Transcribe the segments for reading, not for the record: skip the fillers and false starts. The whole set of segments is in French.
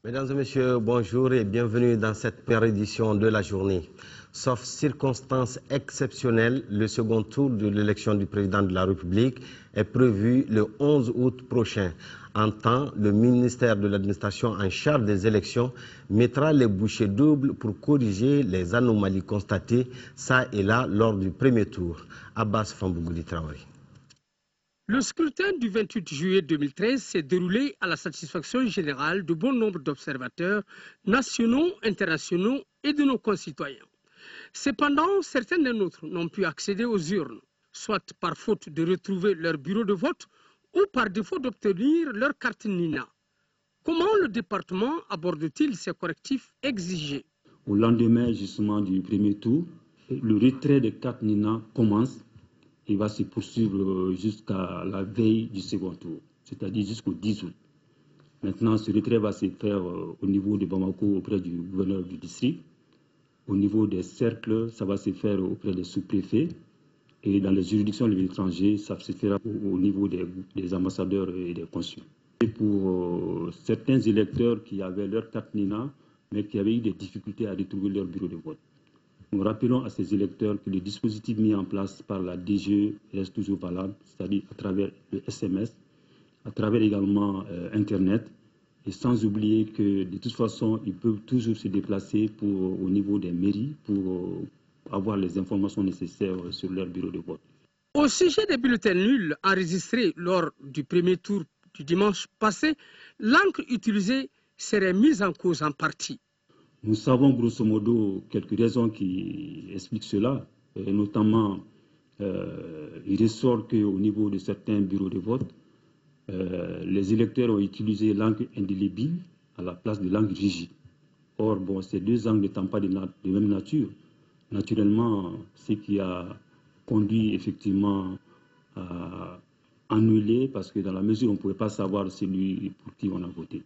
Mesdames et messieurs, bonjour et bienvenue dans cette première édition de la journée. Sauf circonstances exceptionnelles, le second tour de l'élection du président de la République est prévu le 11 août prochain. En temps, le ministère de l'administration en charge des élections mettra les bouchées doubles pour corriger les anomalies constatées ça et là lors du premier tour. Abbas Fambougoudi Traoré. Le scrutin du 28 juillet 2013 s'est déroulé à la satisfaction générale de bon nombre d'observateurs nationaux, internationaux et de nos concitoyens. Cependant, certains de nôtres n'ont pu accéder aux urnes, soit par faute de retrouver leur bureau de vote ou par défaut d'obtenir leur carte NINA. Comment le département aborde-t-il ces correctifs exigés? Au lendemain justement du premier tour, le retrait des cartes NINA commence. Il va se poursuivre jusqu'à la veille du second tour, c'est-à-dire jusqu'au 10 août. Maintenant, ce retrait va se faire au niveau de Bamako auprès du gouverneur du district. Au niveau des cercles, ça va se faire auprès des sous-préfets. Et dans les juridictions de l'étranger, ça se fera au niveau des ambassadeurs et des consuls. Et pour certains électeurs qui avaient leur carte NINA, mais qui avaient eu des difficultés à retrouver leur bureau de vote. Nous rappelons à ces électeurs que le dispositif mis en place par la DGE reste toujours valable, c'est-à-dire à travers le SMS, à travers également Internet, et sans oublier que de toute façon, ils peuvent toujours se déplacer au niveau des mairies pour avoir les informations nécessaires sur leur bureau de vote. Au sujet des bulletins nuls enregistrés lors du premier tour du dimanche passé, l'encre utilisée serait mise en cause en partie. Nous savons grosso modo quelques raisons qui expliquent cela, et notamment il ressort qu'au niveau de certains bureaux de vote, les électeurs ont utilisé l'encre indélébile à la place de l'encre rigide. Or, bon, ces deux encres n'étant pas de même nature, naturellement, ce qui a conduit effectivement à annuler, parce que dans la mesure où on ne pouvait pas savoir celui pour qui on a voté.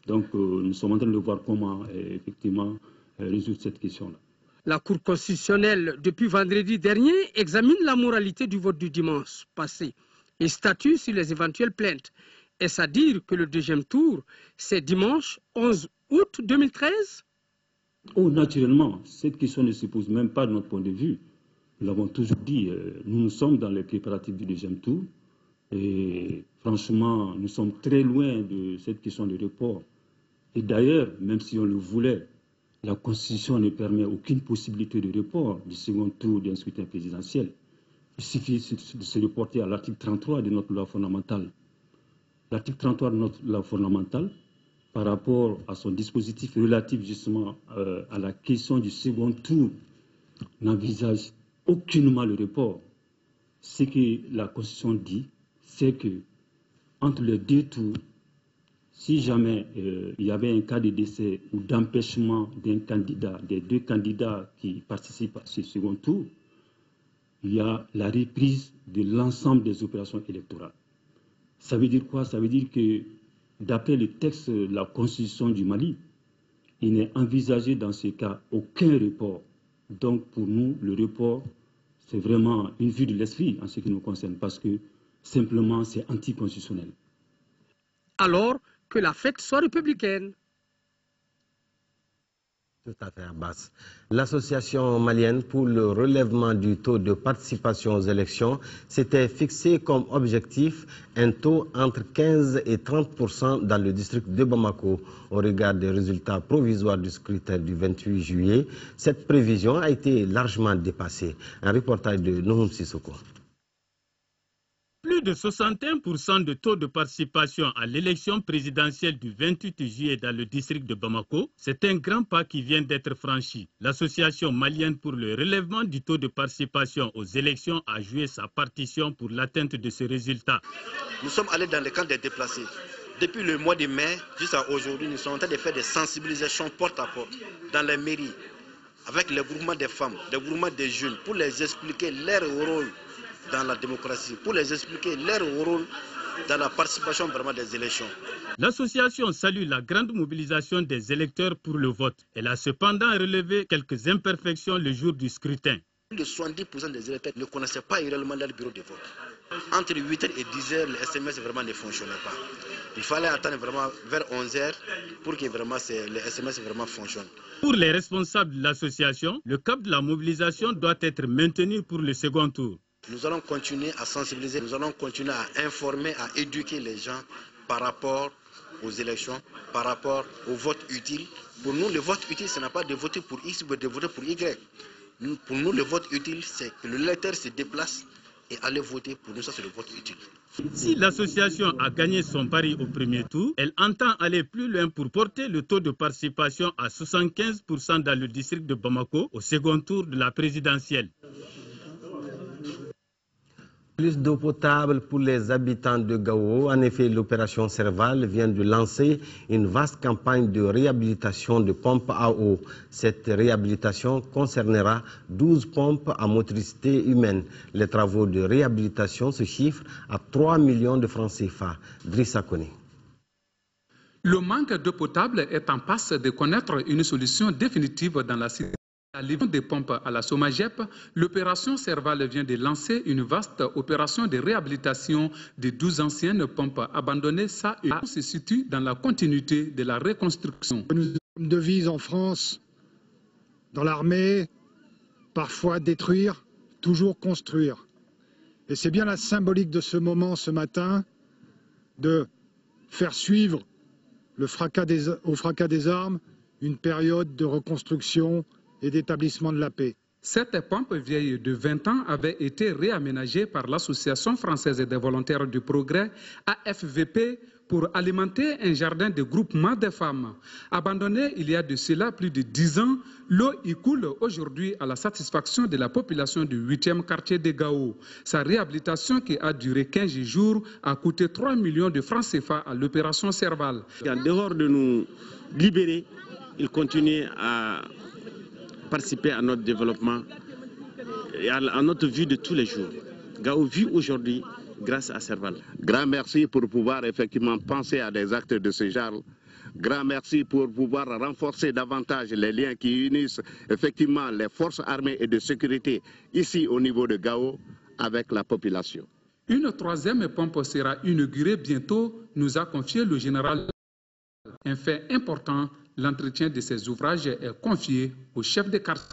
Donc, nous sommes en train de voir comment, effectivement, résoudre cette question-là. La Cour constitutionnelle, depuis vendredi dernier, examine la moralité du vote du dimanche passé et statue sur les éventuelles plaintes. Est-ce à dire que le deuxième tour, c'est dimanche 11 août 2013? Oh, naturellement, cette question ne se pose même pas de notre point de vue. Nous l'avons toujours dit, nous sommes dans les préparatifs du deuxième tour. Et franchement, nous sommes très loin de cette question de report. Et d'ailleurs, même si on le voulait, la Constitution ne permet aucune possibilité de report du second tour d'un scrutin présidentiel. Il suffit de se reporter à l'article 33 de notre loi fondamentale. L'article 33 de notre loi fondamentale, par rapport à son dispositif relatif justement à la question du second tour, n'envisage aucunement le report. Ce que la Constitution dit, c'est que entre les deux tours, si jamais il y avait un cas de décès ou d'empêchement d'un candidat, des deux candidats qui participent à ce second tour, il y a la reprise de l'ensemble des opérations électorales. Ça veut dire quoi? Ça veut dire que d'après le texte de la Constitution du Mali, il n'est envisagé dans ce cas aucun report. Donc pour nous, le report, c'est vraiment une vue de l'esprit en ce qui nous concerne, parce que simplement c'est anticonstitutionnel. Alors que la fête soit républicaine. Tout à fait, Abbas. L'Association malienne pour le relèvement du taux de participation aux élections s'était fixé comme objectif un taux entre 15 et 30% dans le district de Bamako. Au regard des résultats provisoires du scrutin du 28 juillet, cette prévision a été largement dépassée. Un reportage de Nouhoum Sissoko. Plus de 61% de taux de participation à l'élection présidentielle du 28 juillet dans le district de Bamako, c'est un grand pas qui vient d'être franchi. L'Association malienne pour le relèvement du taux de participation aux élections a joué sa partition pour l'atteinte de ce résultat. Nous sommes allés dans les camps des déplacés. Depuis le mois de mai jusqu'à aujourd'hui, nous sommes en train de faire des sensibilisations porte à porte dans les mairies, avec les groupements des femmes, les groupements des jeunes, pour les expliquer leur rôle dans la démocratie, pour les expliquer leur rôle dans la participation vraiment des élections. L'association salue la grande mobilisation des électeurs pour le vote. Elle a cependant relevé quelques imperfections le jour du scrutin. Plus de 70% des électeurs ne connaissaient pas réellement leur bureau de vote. Entre 8h et 10h, le SMS vraiment ne fonctionnait pas. Il fallait attendre vraiment vers 11h pour que vraiment les SMS vraiment fonctionnent. Pour les responsables de l'association, le cap de la mobilisation doit être maintenu pour le second tour. Nous allons continuer à sensibiliser, nous allons continuer à informer, à éduquer les gens par rapport aux élections, par rapport au vote utile. Pour nous, le vote utile, ce n'est pas de voter pour X ou de voter pour Y. Pour nous, le vote utile, c'est que le lecteur se déplace et aller voter. Pour nous, ça, c'est le vote utile. Si l'association a gagné son pari au premier tour, elle entend aller plus loin pour porter le taux de participation à 75% dans le district de Bamako au second tour de la présidentielle. Plus d'eau potable pour les habitants de Gao. En effet, l'opération Serval vient de lancer une vaste campagne de réhabilitation de pompes à eau. Cette réhabilitation concernera 12 pompes à motricité humaine. Les travaux de réhabilitation se chiffrent à 3 millions de francs CFA. Drissa Kone. Le manque d'eau potable est en passe de connaître une solution définitive dans la situation. À livraison des pompes à la Somagep, l'opération Serval vient de lancer une vaste opération de réhabilitation de 12 anciennes pompes abandonnées. Ça se situe dans la continuité de la reconstruction. Nous avons une devise en France, dans l'armée, parfois détruire, toujours construire. Et c'est bien la symbolique de ce moment ce matin, de faire suivre au fracas des armes une période de reconstruction et d'établissement de la paix. Cette pompe vieille de 20 ans avait été réaménagée par l'Association française des volontaires du progrès, AFVP, pour alimenter un jardin de groupement de femmes. Abandonnée il y a de cela plus de 10 ans, l'eau y coule aujourd'hui à la satisfaction de la population du 8e quartier de Gao. Sa réhabilitation, qui a duré 15 jours, a coûté 3 millions de francs CFA à l'opération Serval. En dehors de nous libérer, il continue à participer à notre développement et à notre vie de tous les jours. Gao vit aujourd'hui grâce à Serval. Grand merci pour pouvoir effectivement penser à des actes de ce genre. Grand merci pour pouvoir renforcer davantage les liens qui unissent effectivement les forces armées et de sécurité ici au niveau de Gao avec la population. Une troisième pompe sera inaugurée bientôt, nous a confié le général. Un fait important, l'entretien de ces ouvrages est confié au chef de quartier.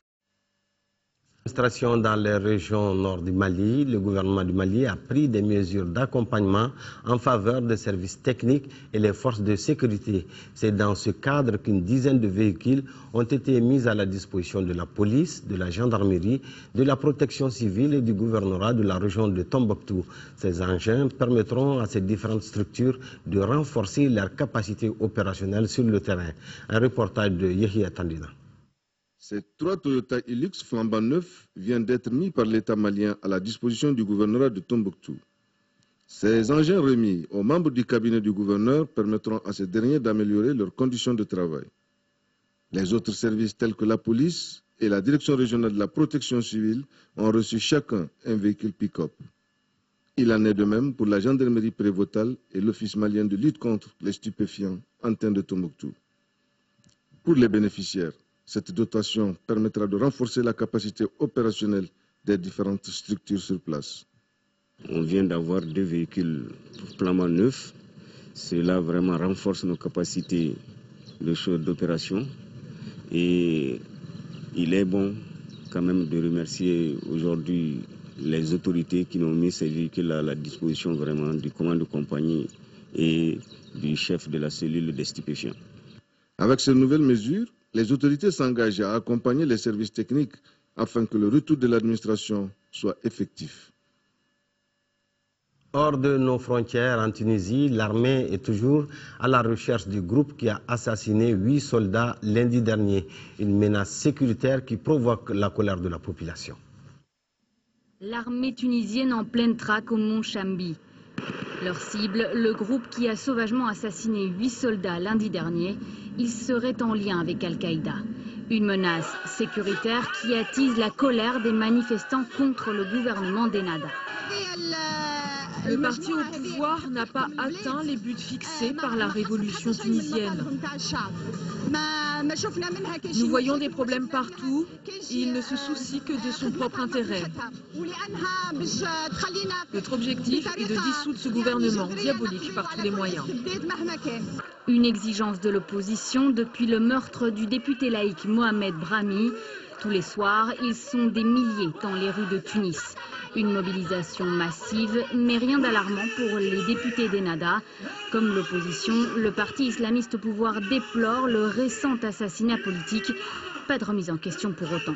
Dans les régions nord du Mali, le gouvernement du Mali a pris des mesures d'accompagnement en faveur des services techniques et les forces de sécurité. C'est dans ce cadre qu'une dizaine de véhicules ont été mis à la disposition de la police, de la gendarmerie, de la protection civile et du gouvernorat de la région de Tombouctou. Ces engins permettront à ces différentes structures de renforcer leurs capacités opérationnelles sur le terrain. Un reportage de Yehia Tandina. Ces 3 Toyota Hilux flambant neufs viennent d'être mis par l'État malien à la disposition du gouvernorat de Tombouctou. Ces engins remis aux membres du cabinet du gouverneur permettront à ces derniers d'améliorer leurs conditions de travail. Les autres services tels que la police et la direction régionale de la protection civile ont reçu chacun un véhicule pick-up. Il en est de même pour la gendarmerie prévôtale et l'office malien de lutte contre les stupéfiants Antin de Tombouctou. Pour les bénéficiaires, cette dotation permettra de renforcer la capacité opérationnelle des différentes structures sur place. On vient d'avoir 2 véhicules flambant neufs. Cela vraiment renforce nos capacités d'opération. Et il est bon quand même de remercier aujourd'hui les autorités qui ont mis ces véhicules à la disposition vraiment du commandant de compagnie et du chef de la cellule des stupéfiants. Avec ces nouvelles mesures, les autorités s'engagent à accompagner les services techniques afin que le retour de l'administration soit effectif. Hors de nos frontières, en Tunisie, l'armée est toujours à la recherche du groupe qui a assassiné 8 soldats lundi dernier. Une menace sécuritaire qui provoque la colère de la population. L'armée tunisienne en pleine traque au mont Chambi. Leur cible, le groupe qui a sauvagement assassiné 8 soldats lundi dernier, il serait en lien avec Al-Qaïda. Une menace sécuritaire qui attise la colère des manifestants contre le gouvernement d'Ennahda. Le parti au pouvoir n'a pas atteint les buts fixés par la révolution tunisienne. Nous voyons des problèmes partout et il ne se soucie que de son propre intérêt. Notre objectif est de dissoudre ce gouvernement diabolique par tous les moyens. Une exigence de l'opposition depuis le meurtre du député laïque Mohamed Brahmi. Tous les soirs, ils sont des milliers dans les rues de Tunis. Une mobilisation massive, mais rien d'alarmant pour les députés d'Ennahda. Comme l'opposition, le parti islamiste au pouvoir déplore le récent assassinat politique. Pas de remise en question pour autant.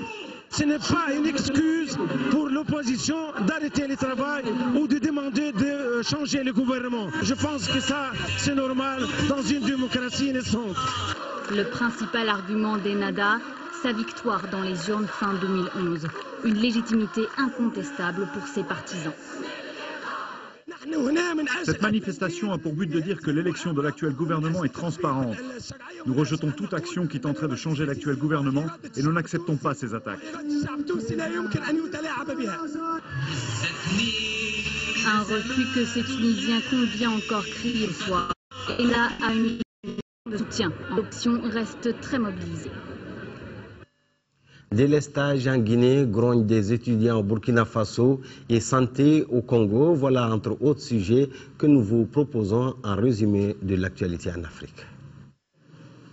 Ce n'est pas une excuse pour l'opposition d'arrêter le travail ou de demander de changer le gouvernement. Je pense que ça, c'est normal dans une démocratie naissante. Le principal argument d'Ennahda, sa victoire dans les urnes fin 2011. Une légitimité incontestable pour ses partisans. Cette manifestation a pour but de dire que l'élection de l'actuel gouvernement est transparente. Nous rejetons toute action qui tenterait de changer l'actuel gouvernement et nous n'acceptons pas ces attaques. Un refus que ces Tunisiens comptent bien encore crier le soir. Et là, à une de soutien, l'option reste très mobilisée. Délestage en Guinée, grogne des étudiants au Burkina Faso et santé au Congo. Voilà entre autres sujets que nous vous proposons en résumé de l'actualité en Afrique.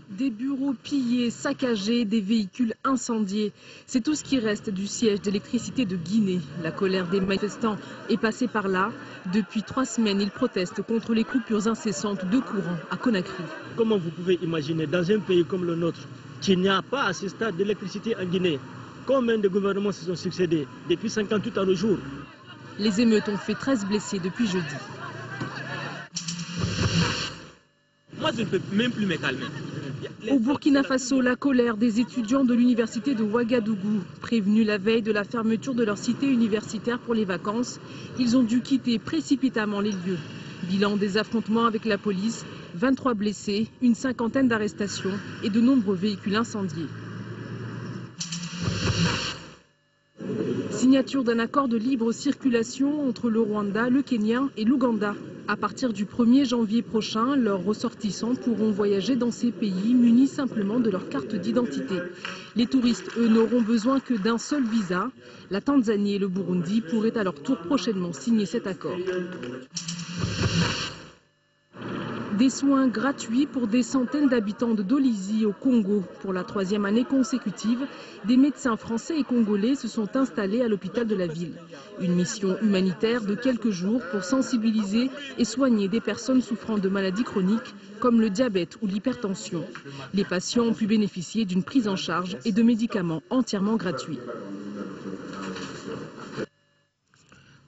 Des bureaux pillés, saccagés, des véhicules incendiés. C'est tout ce qui reste du siège d'électricité de Guinée. La colère des manifestants est passée par là. Depuis 3 semaines, ils protestent contre les coupures incessantes de courant à Conakry. Comment vous pouvez imaginer, dans un pays comme le nôtre, qu'il n'y a pas à ce stade d'électricité en Guinée? Combien de gouvernements se sont succédés depuis 58 ans au jour? Les émeutes ont fait 13 blessés depuis jeudi. Moi, je ne peux même plus me calmer. Au Burkina Faso, la colère des étudiants de l'université de Ouagadougou. Prévenus la veille de la fermeture de leur cité universitaire pour les vacances, ils ont dû quitter précipitamment les lieux. Bilan des affrontements avec la police, 23 blessés, une cinquantaine d'arrestations et de nombreux véhicules incendiés. Signature d'un accord de libre circulation entre le Rwanda, le Kenya et l'Ouganda. À partir du 1er janvier prochain, leurs ressortissants pourront voyager dans ces pays munis simplement de leur carte d'identité. Les touristes, eux, n'auront besoin que d'un seul visa. La Tanzanie et le Burundi pourraient à leur tour prochainement signer cet accord. Des soins gratuits pour des centaines d'habitants de Dolisie au Congo. Pour la 3e année consécutive, des médecins français et congolais se sont installés à l'hôpital de la ville. Une mission humanitaire de quelques jours pour sensibiliser et soigner des personnes souffrant de maladies chroniques comme le diabète ou l'hypertension. Les patients ont pu bénéficier d'une prise en charge et de médicaments entièrement gratuits.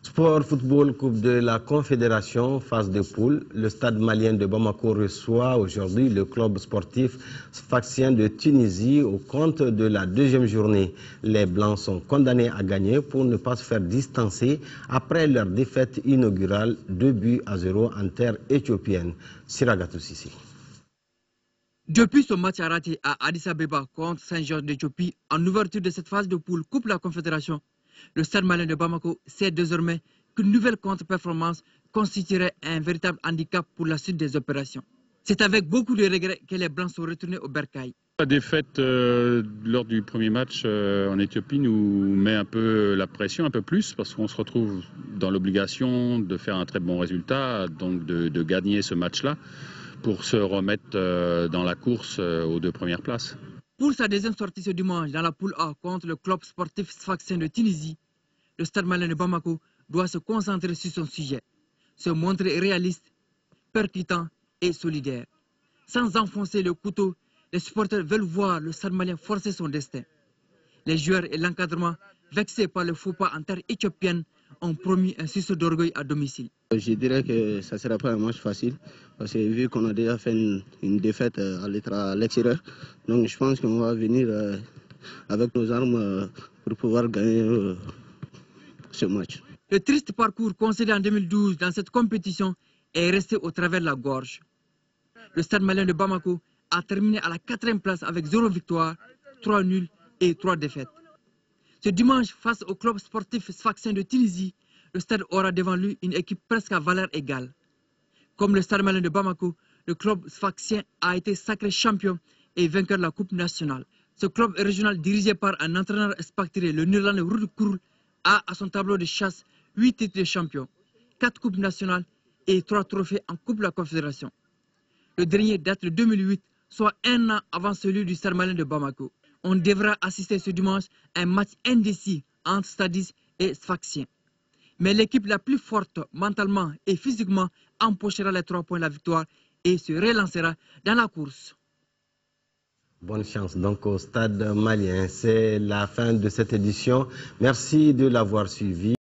Sport football, Coupe de la Confédération, phase de poule. Le stade malien de Bamako reçoit aujourd'hui le club sportif Sfaxien de Tunisie au compte de la 2e journée. Les Blancs sont condamnés à gagner pour ne pas se faire distancer après leur défaite inaugurale 2-0 en terre éthiopienne. Siragatou Sissi. Depuis son match raté à Addis Abeba contre Saint-Georges d'Éthiopie en ouverture de cette phase de poule Coupe de la Confédération, le stade malien de Bamako sait désormais qu'une nouvelle contre-performance constituerait un véritable handicap pour la suite des opérations. C'est avec beaucoup de regrets que les Blancs sont retournés au Bercail. La défaite lors du premier match en Éthiopie nous met un peu la pression, un peu plus, parce qu'on se retrouve dans l'obligation de faire un très bon résultat, donc de gagner ce match-là pour se remettre dans la course aux 2 premières places. Pour sa 2e sortie ce dimanche dans la poule A contre le club sportif Sfaxien de Tunisie, le stade malien de Bamako doit se concentrer sur son sujet, se montrer réaliste, percutant et solidaire. Sans enfoncer le couteau, les supporters veulent voir le stade malien forcer son destin. Les joueurs et l'encadrement, vexés par le faux pas en terre éthiopienne, ont promis un sursaut d'orgueil à domicile. Je dirais que ça ne sera pas un match facile, parce que vu qu'on a déjà fait une défaite à l'extérieur, donc je pense qu'on va venir avec nos armes pour pouvoir gagner ce match. Le triste parcours concédé en 2012 dans cette compétition est resté au travers de la gorge. Le stade malien de Bamako a terminé à la 4e place avec 0 victoire, 3 nuls et 3 défaites. Ce dimanche, face au club sportif Sfaxien de Tunisie, le stade aura devant lui une équipe presque à valeur égale. Comme le Stade Malien de Bamako, le club sfaxien a été sacré champion et vainqueur de la Coupe nationale. Ce club régional dirigé par un entraîneur expatrié, le Néerlandais Ruud Krul, a à son tableau de chasse 8 titres de champion, 4 coupes nationales et 3 trophées en Coupe de la Confédération. Le dernier date de 2008, soit un an avant celui du Stade Malien de Bamako. On devra assister ce dimanche à un match indécis entre stadistes et sfaxiens. Mais l'équipe la plus forte mentalement et physiquement empochera les 3 points de la victoire et se relancera dans la course. Bonne chance donc au Stade malien. C'est la fin de cette édition. Merci de l'avoir suivi.